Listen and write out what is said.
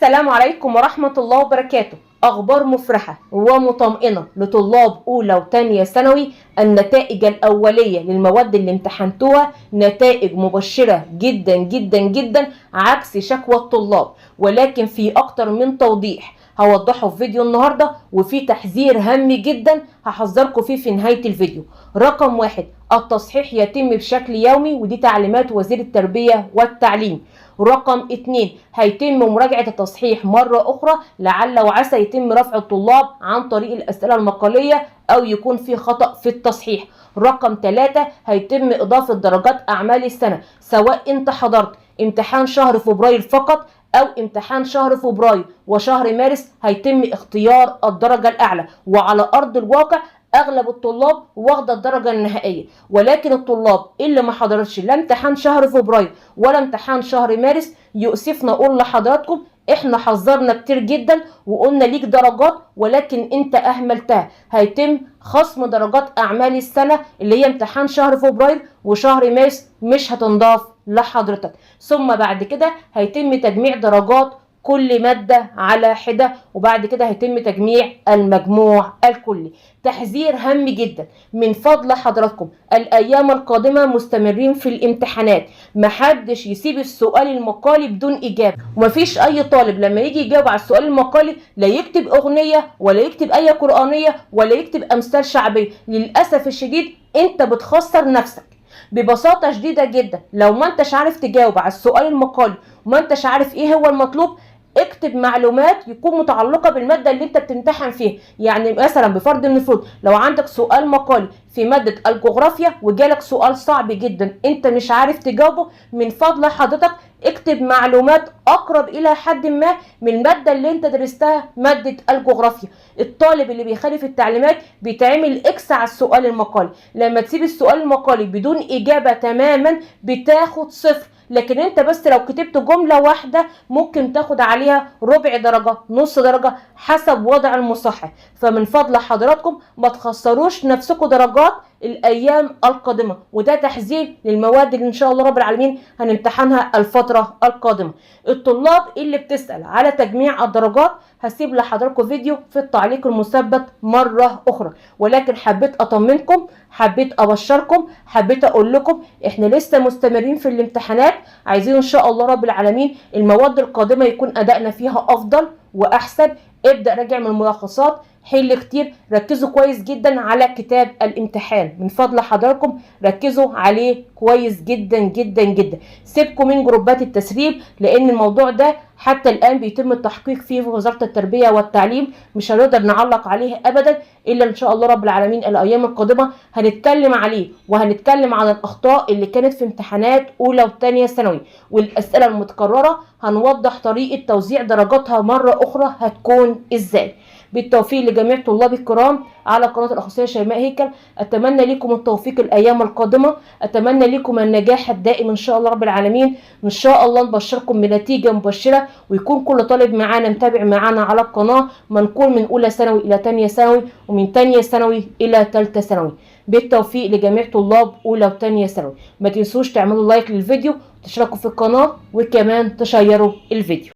السلام عليكم ورحمة الله وبركاته. أخبار مفرحة ومطمئنة لطلاب أولى وتانية ثانوي. النتائج الأولية للمواد اللي امتحنتوها نتائج مبشرة جدا جدا جدا عكس شكوى الطلاب، ولكن في أكتر من توضيح هوضحه في فيديو النهاردة، وفي تحذير هام جدا هحذركم فيه في نهاية الفيديو. رقم 1، التصحيح يتم بشكل يومي، ودي تعليمات وزير التربية والتعليم. رقم 2، هيتم مراجعة التصحيح مرة أخرى لعل وعسى يتم رفع الطلاب عن طريق الأسئلة المقالية أو يكون في خطأ في التصحيح. رقم 3، هيتم إضافة درجات أعمال السنة، سواء أنت حضرت امتحان شهر فبراير فقط أو امتحان شهر فبراير وشهر مارس، هيتم اختيار الدرجة الأعلى. وعلى أرض الواقع اغلب الطلاب واخده الدرجه النهائيه، ولكن الطلاب اللي ما حضرتش لا امتحان شهر فبراير ولا امتحان شهر مارس، يؤسفنا اقول لحضراتكم احنا حذرنا كتير جدا وقلنا ليك درجات ولكن انت اهملتها. هيتم خصم درجات اعمال السنه اللي هي امتحان شهر فبراير وشهر مارس، مش هتنضاف لحضرتك. ثم بعد كده هيتم تجميع درجات كل مادة على حدة، وبعد كده هيتم تجميع المجموع الكلي. تحذير هام جدا من فضل حضراتكم، الأيام القادمة مستمرين في الامتحانات، محدش يسيب السؤال المقالي بدون إجابة. ومفيش أي طالب لما يجي يجاوب على السؤال المقالي لا يكتب أغنية ولا يكتب آية قرآنية ولا يكتب أمثال شعبية. للأسف الشديد أنت بتخسر نفسك ببساطة شديدة جدا. لو ما انتش عارف تجاوب على السؤال المقالي وما انتش عارف ايه هو المطلوب، اكتب معلومات يكون متعلقة بالمادة اللي انت بتمتحن فيها. يعني مثلا بفرض المفروض لو عندك سؤال مقالي في مادة الجغرافيا وجالك سؤال صعب جدا انت مش عارف تجاوبه، من فضل حضرتك اكتب معلومات اقرب الى حد ما من المادة اللي انت درستها، مادة الجغرافيا. الطالب اللي بيخالف التعليمات بيتعمل اكس على السؤال المقالي. لما تسيب السؤال المقالي بدون اجابة تماما بتاخد 0، لكن انت بس لو كتبت جملة واحدة ممكن تاخد عليها ربع درجة، نص درجة، حسب وضع المصحح. فمن فضل حضراتكم ما تخسروش نفسكم درجات الايام القادمة، وده تحذير للمواد اللي ان شاء الله رب العالمين هنمتحنها الفترة القادمة. الطلاب اللي بتسأل على تجميع الدرجات هسيب لحضراتكم فيديو في التعليق المثبت مرة اخرى، ولكن حبيت اطمنكم، حبيت ابشركم، حبيت اقول لكم احنا لسه مستمرين في الامتحانات. عايزين ان شاء الله رب العالمين المواد القادمة يكون ادائنا فيها افضل واحسن. ابدأ راجع من الملخصات، حل كتير، ركزوا كويس جدا على كتاب الامتحان. من فضل حضراتكم ركزوا عليه كويس جدا جدا جدا. سيبكم من جروبات التسريب، لان الموضوع ده حتى الان بيتم التحقيق فيه في وزارة التربية والتعليم، مش هنقدر نعلق عليه ابدا الا ان شاء الله رب العالمين الايام القادمة هنتكلم عليه، وهنتكلم عن الاخطاء اللي كانت في امتحانات اولى وثانيه ثانوي والاسئلة المتكررة. هنوضح طريقة توزيع درجاتها مرة اخرى هتكون ازاي. بالتوفيق لجميع طلاب الكرام على قناة الأخصائية شيماء هيكل. أتمنى لكم التوفيق الأيام القادمة، أتمنى لكم النجاح الدائم إن شاء الله رب العالمين. إن شاء الله نبشركم بنتيجة مبشرة، ويكون كل طالب معانا متابع معانا على القناة، منقول من أولى ثانوي إلى تانية ثانوي ومن تانية ثانوي إلى تالتة ثانوي. بالتوفيق لجميع طلاب أولى وتانية ثانوي. ما تنسوش تعملوا لايك للفيديو، تشتركوا في القناة، وكمان تشيروا الفيديو.